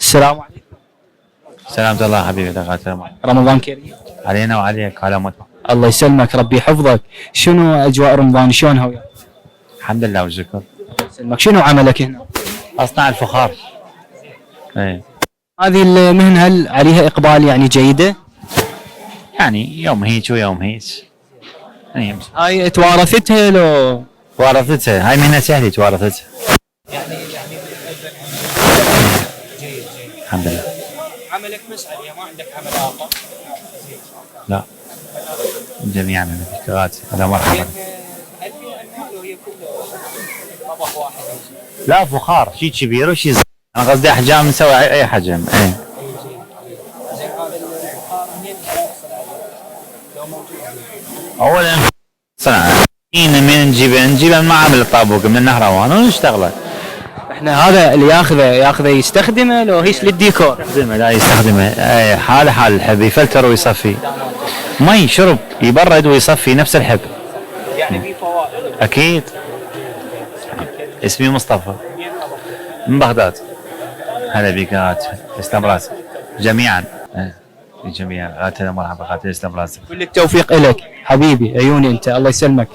السلام عليكم. سلامة الله حبيبي دكاترة. رمضان كريم. علينا وعليك على متى. الله يسلمك، ربي يحفظك. شنو اجواء رمضان شلونها وياك؟ الحمد لله والشكر. الله يسلمك. شنو عملك هنا؟ أصنع الفخار. ايه هذه المهنه هل عليها اقبال يعني جيده؟ يعني يوم هيك ويوم هيك. يعني هاي توارثتها لو؟ توارثتها، هاي مهنة سهلة توارثتها. الحمد لله. عملك مسعد ما عندك عمل اخر؟ لا جميعا اشتغلت. هلا مرحبا. هل في انواع لو هي كلها طبق واحد؟ لا فخار شيء كبير وشيء صغير. انا قصدي احجام نسوي اي حجم. ايه زين هذا البخار منين يحصل عليه؟ لو موجود. اولا صنعه من نجيبه من معامل الطابوق من النهروان ونشتغله. احنا هذا اللي ياخذه يستخدمه لو هيش للديكور؟ يستخدمه لا يستخدمه. ايه حال الحب يفلتر ويصفي. مي شرب يبرد ويصفي نفس الحب. يعني في فوائد. اكيد. اسمي مصطفى من بغداد. هلا بك تسلم راسك جميعا. جميعا غاتنا مرحبا غاتنا تسلم راسك. كل التوفيق لك حبيبي، عيوني انت، الله يسلمك.